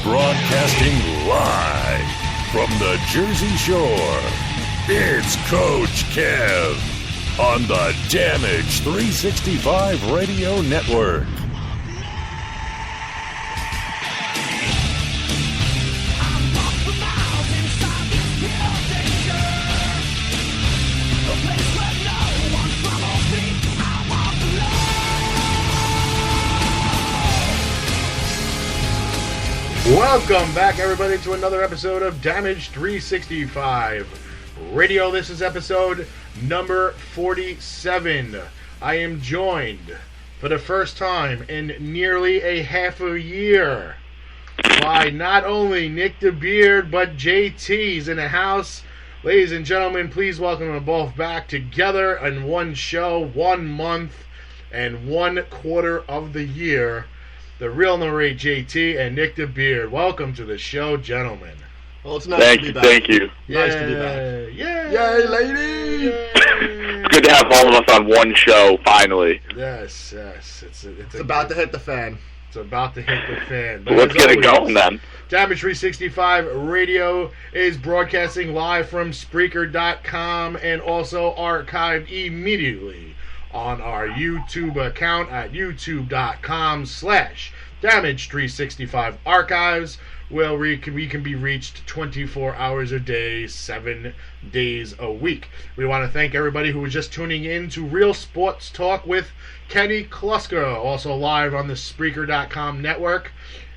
Broadcasting live from the Jersey Shore, it's Coach Kev on the Damage 365 Radio Network. Welcome back, everybody, to another episode of Damage 365 Radio. This is episode number 47. I am joined for the first time in nearly a half a year by not only Nick the Beard, but JT's in the house. Ladies and gentlemen, please welcome them both back together in one show, 1 month, and 1/4 of the year. The real number 8 JT and Nick the Beard. Welcome to the show, gentlemen. Well, it's nice to be back. Thank you. Nice to be back. Yay, lady! It's good to have all of us on one show, finally. Yes. It's about to hit the fan. It's about to hit the fan. But Let's get it going, then. Damage 365 Radio is broadcasting live from Spreaker.com and also archived immediately on our YouTube account at youtube.com/Damage365 Archives, where we can be reached 24 hours a day, 7 days a week. We want to thank everybody who was just tuning in to Real Sports Talk with Kenny Kluska, also live on the Spreaker.com network,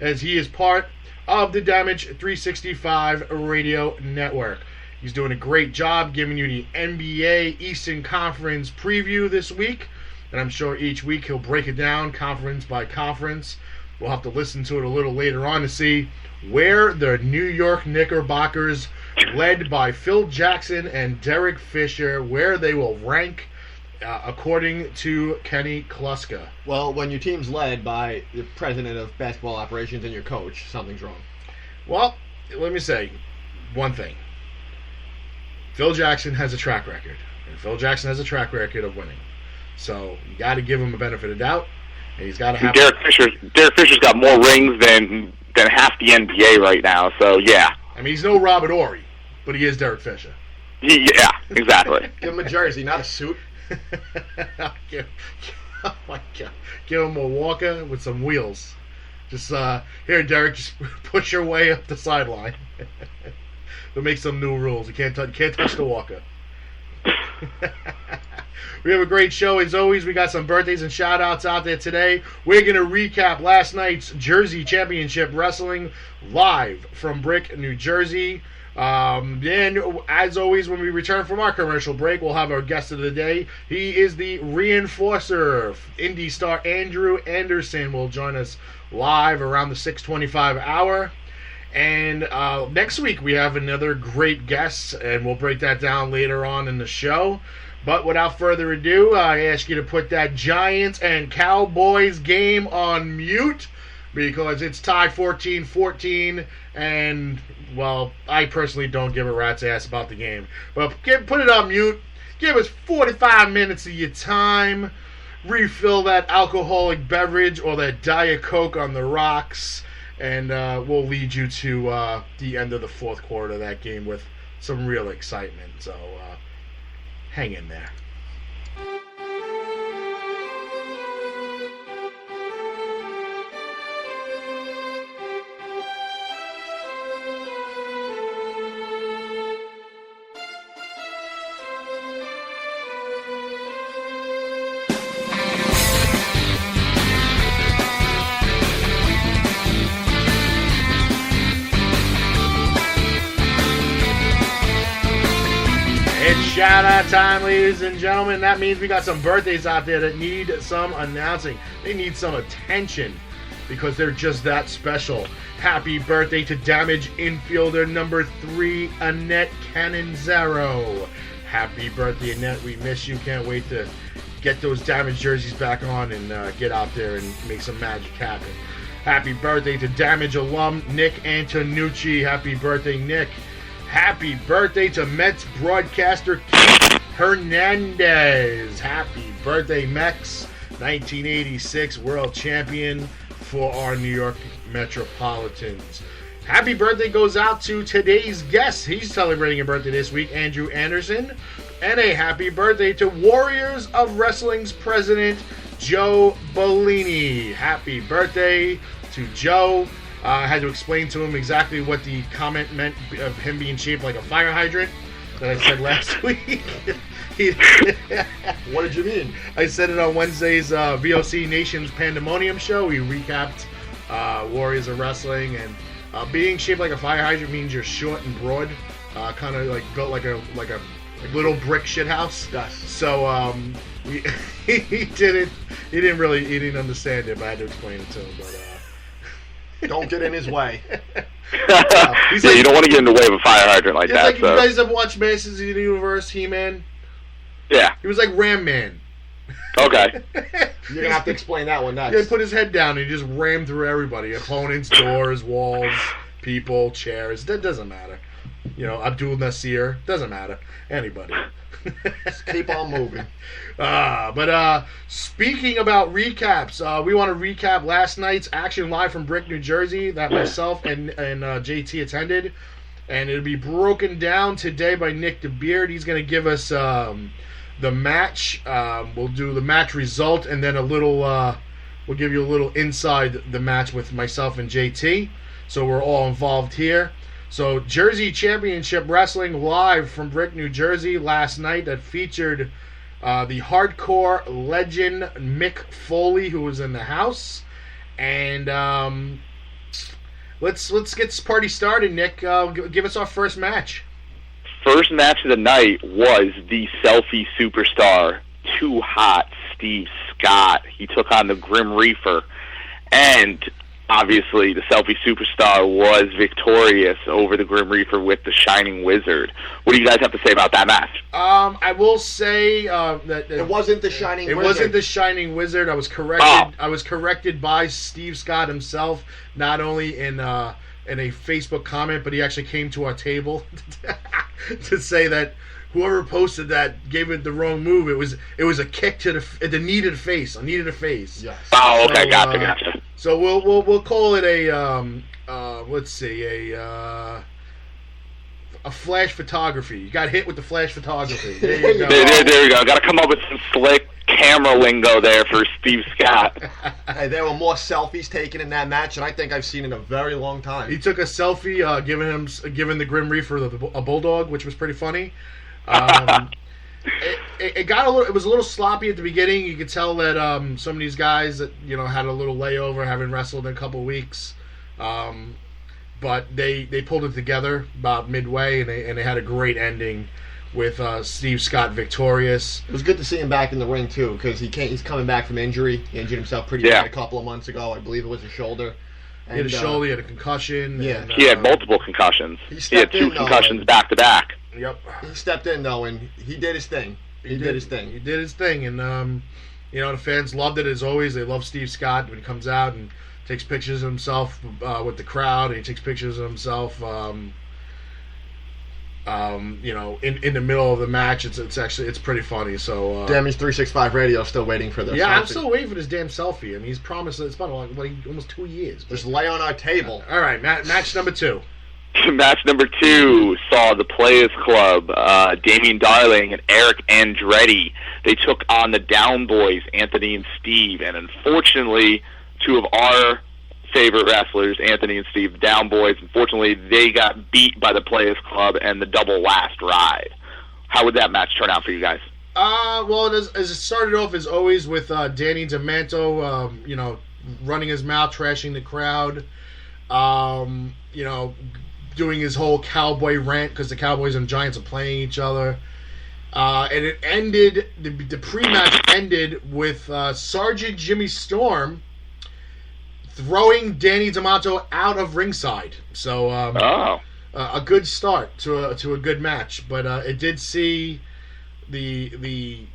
as he is part of the Damage 365 Radio Network. He's doing a great job giving you the NBA Eastern Conference preview this week. And I'm sure each week he'll break it down conference by conference. We'll have to listen to it a little later on to see where the New York Knickerbockers, led by Phil Jackson and Derek Fisher, where they will rank according to Kenny Kluska. Well, when your team's led by the president of basketball operations and your coach, something's wrong. Well, let me say one thing. Phil Jackson has a track record, and Phil Jackson has a track record of winning. So you got to give him a benefit of doubt, and he's got to have. Derek Fisher's got more rings than half the NBA right now. So yeah. I mean, he's no Robert Horry, but he is Derek Fisher. Yeah, exactly. Give him a jersey, not a suit. Oh my God! Give him a walker with some wheels. Just here, Derek. Just push your way up the sideline. They'll make some new rules. You can't touch the walker. We have a great show as always. We got some birthdays and shout outs out there today. We're going to recap last night's Jersey Championship Wrestling live from Brick, New Jersey. Then, as always, when we return from our commercial break, we'll have our guest of the day. He is the reinforcer. Indy Star Andrew Anderson will join us live around the 6:25 hour. And next week we have another great guest, and we'll break that down later on in the show. But without further ado, I ask you to put that Giants and Cowboys game on mute, because it's tied 14-14, and, well, I personally don't give a rat's ass about the game. But put it on mute. Give us 45 minutes of your time. Refill that alcoholic beverage or that Diet Coke on the rocks. And we'll lead you to the end of the fourth quarter of that game with some real excitement. So hang in there. Shout out time, ladies and gentlemen. That means we got some birthdays out there that need some announcing. They need some attention because they're just that special. Happy birthday to Damage infielder number 3, Annette Cannonzaro. Happy birthday, Annette. We miss you. Can't wait to get those Damage jerseys back on and get out there and make some magic happen. Happy birthday to Damage alum Nick Antonucci. Happy birthday, Nick. Happy birthday to Mets broadcaster Keith Hernandez. Happy birthday, Mex. 1986 world champion. for our New York Metropolitans. Happy birthday goes out to today's guest. He's celebrating a birthday this week, Andrew Anderson. And a happy birthday to Warriors of Wrestling's president, Joe Bellini. Happy birthday to Joe. I had to explain to him exactly what the comment meant of him being shaped like a fire hydrant that I said last week. What did you mean? I said it on Wednesday's VOC Nation's Pandemonium show. We recapped Warriors of Wrestling, and being shaped like a fire hydrant means you're short and broad, kind of like built like a little brick shit house. Yes. So he didn't understand it, but I had to explain it to him. But don't get in his way. He's you don't want to get in the way of a fire hydrant like it's that. like So. you guys have watched Masters of the Universe, He-Man. Yeah. He was like Ram Man. Okay. You're gonna have to explain that one next. He put his head down and he just rammed through everybody. Opponents, doors, walls, people, chairs. That doesn't matter. Abdul Nasir. Doesn't matter. Anybody. Just keep on moving. But speaking about recaps, we want to recap last night's action live from Brick, New Jersey that myself and JT attended. And it'll be broken down today by Nick DeBeard. He's going to give us the match. We'll do the match result and then we'll give you a little inside the match with myself and JT. So we're all involved here. So Jersey Championship Wrestling live from Brick, New Jersey last night that featured the hardcore legend Mick Foley, who was in the house. And let's get this party started, Nick. Give us our first match. First match of the night was the selfie superstar, Too Hot Steve Scott. He took on the Grim Reaper, and obviously the selfie superstar was victorious over the Grim Reaper with the Shining Wizard. What do you guys have to say about that match? I will say that it wasn't the Shining Wizard. It wasn't the Shining Wizard. I was corrected. Oh. I was corrected by Steve Scott himself, not only in a Facebook comment, but he actually came to our table to say that whoever posted that gave it the wrong move. It was a kick to the knee to the face. I needed a face. Yes. Oh, okay, gotcha. So we'll call it let's see, a flash photography. You got hit with the flash photography. There you go. There you go. Got to come up with some slick camera lingo there for Steve Scott. Hey, there were more selfies taken in that match, and I think I've seen in a very long time. He took a selfie, giving the Grim Reaper a bulldog, which was pretty funny. It was a little sloppy at the beginning. You could tell that some of these guys that had a little layover, having wrestled in a couple weeks, but they pulled it together about midway, and they had a great ending with Steve Scott victorious. It was good to see him back in the ring too, because he's coming back from injury. He injured himself pretty bad a couple of months ago. I believe it was a shoulder. He had a shoulder. He had a concussion. Yeah, and, he had multiple concussions. He had two concussions back to back. Yep. He stepped in though, and he did his thing. He did his thing, and the fans loved it as always. They love Steve Scott when he comes out and takes pictures of himself with the crowd, and he takes pictures of himself. In the middle of the match, it's pretty funny. So Damage 365 Radio still waiting for this. Yeah, selfie. I'm still waiting for this damn selfie. I mean, he's promised it's been almost 2 years. Just lay on our table. All right, match number 2. Match number 2 saw the Players Club, Damian Darling and Eric Andretti. They took on the Down Boys, Anthony and Steve, and unfortunately, two of our favorite wrestlers, Anthony and Steve, the Down Boys, unfortunately, they got beat by the Players Club and the Double Last Ride. How would that match turn out for you guys? Well, as it started off as always with Danny DeManto, running his mouth, trashing the crowd, doing his whole cowboy rant because the Cowboys and Giants are playing each other. And it ended, the pre-match ended with Sergeant Jimmy Storm throwing Danny DeManto out of ringside. So a good start to a good match, but it did see the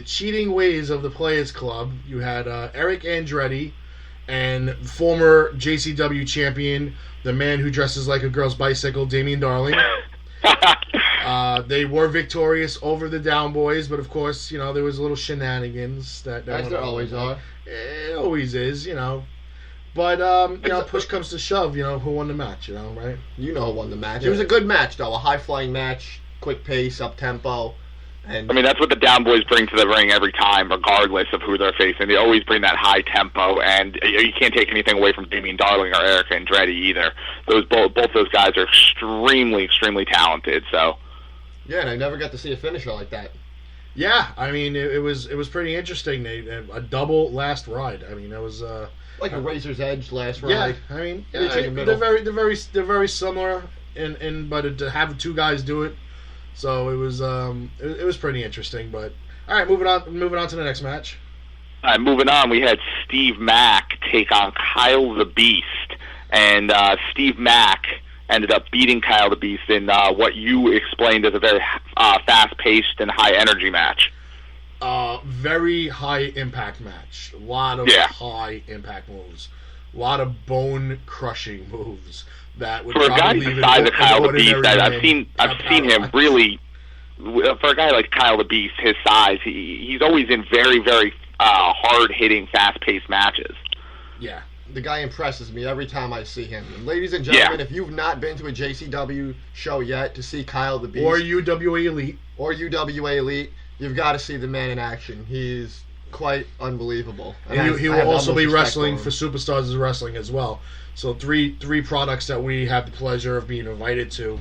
cheating ways of the Players Club. You had Eric Andretti and former JCW champion, the man who dresses like a girl's bicycle, Damian Darling. They were victorious over the Down Boys, but of course, there was a little shenanigans that as there always are. It always is, But, push comes to shove, who won the match, right? You know who won the match. It was a good match, though. A high-flying match, quick pace, up-tempo. And I mean, that's what the Down Boys bring to the ring every time, regardless of who they're facing. They always bring that high tempo, and you can't take anything away from Damian Darling or Eric Andretti either. Both those guys are extremely, extremely talented. So, yeah, and I never got to see a finisher like that. Yeah, I mean, it was pretty interesting. A double last ride. I mean, that was like a razor's edge last ride. Yeah, I mean, they're very similar, but to have two guys do it. So it was pretty interesting, but all right, moving on to the next match. All right, moving on, we had Steve Mack take on Kyle the Beast, and Steve Mack ended up beating Kyle the Beast in what you explained as a very fast-paced and high-energy match. Very high-impact match. A lot of high-impact moves. A lot of bone-crushing moves. That would for a guy the size of Kyle the Beast, I've seen him really. For a guy like Kyle the Beast, his size, he's always in very, very hard-hitting, fast-paced matches. Yeah, the guy impresses me every time I see him. And ladies and gentlemen, if you've not been to a JCW show yet to see Kyle the Beast or UWA Elite, you've got to see the man in action. He's quite unbelievable. And he will also be wrestling for Superstars of Wrestling as well. So three products that we have the pleasure of being invited to.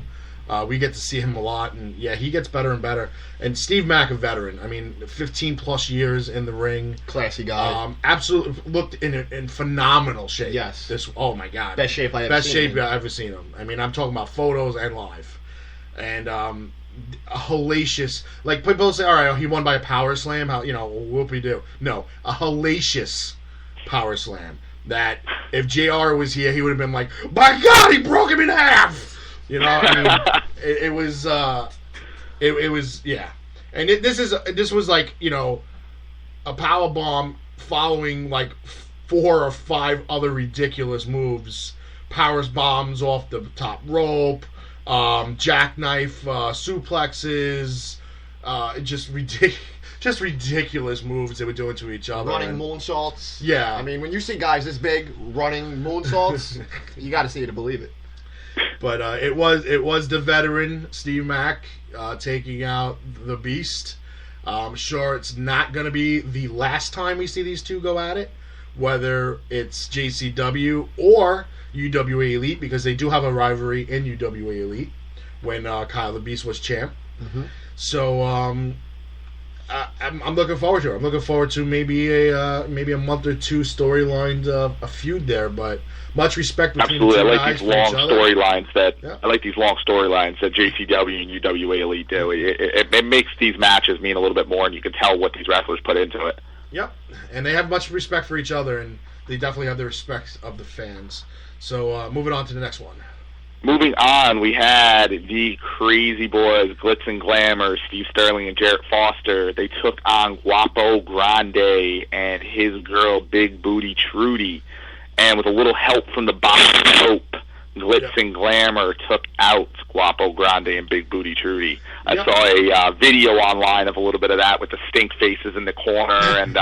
We get to see him a lot, and he gets better and better. And Steve Mack, a veteran. I mean, 15 plus years in the ring. Classy guy. Absolutely looked in phenomenal shape. Yes. Oh my God. Best shape I've ever seen him. I mean, I'm talking about photos and live. And a hellacious, like people say, all right, he won by a power slam. How whoop-de-doo. No, a hellacious power slam. That if JR was here, he would have been like, by God, he broke him in half. I mean, it was, yeah. And this was like, a power bomb following like 4 or 5 other ridiculous moves. Powers bombs off the top rope, jackknife suplexes, just ridiculous moves they were doing to each other. Running moonsaults. Yeah. I mean, when you see guys this big running moonsaults, you got to see it to believe it. But it was the veteran Steve Mack taking out the Beast. I'm sure it's not going to be the last time we see these two go at it, whether it's JCW or UWA Elite, because they do have a rivalry in UWA Elite when Kyle the Beast was champ. Mm-hmm. So I'm looking forward to it. I'm looking forward to maybe a month or two storyline, a feud there, but much respect between the two guys. I like these long storylines that JCW and UWA Elite do. It makes these matches mean a little bit more, and you can tell what these wrestlers put into it. Yep, and they have much respect for each other, and they definitely have the respect of the fans. So moving on to the next one. Moving on, we had the Crazy Boys, Glitz and Glamour, Steve Sterling and Jarrett Foster. They took on Guapo Grande and his girl, Big Booty Trudy. And with a little help from the bottom rope, Glitz and Glamour took out Guapo Grande and Big Booty Trudy. I saw a video online of a little bit of that with the stink faces in the corner and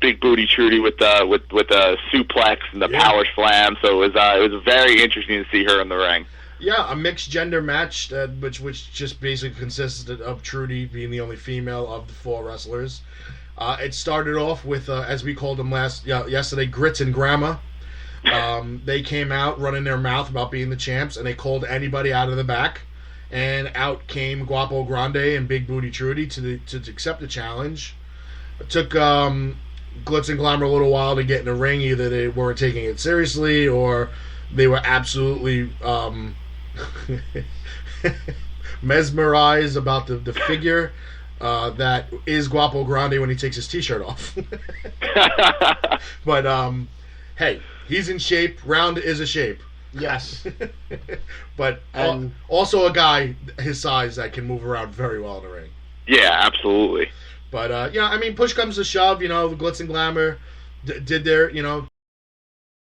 Big Booty Trudy with the suplex and the power slam. So it was very interesting to see her in the ring. Yeah, a mixed gender match, which just basically consisted of Trudy being the only female of the 4 wrestlers. It started off with, as we called them yesterday, Grits and Grandma. They came out running their mouth about being the champs, and they called anybody out of the back. And out came Guapo Grande and Big Booty Trudy to accept the challenge. It took Glitz and Glamour a little while to get in the ring. Either they weren't taking it seriously, or they were absolutely mesmerized about the figure that is Guapo Grande when he takes his t-shirt off. But hey, he's in shape. Round is a shape. Yes. But also a guy his size that can move around very well in the ring. Yeah, absolutely. But I mean, push comes to shove. The Glitz and Glamour did their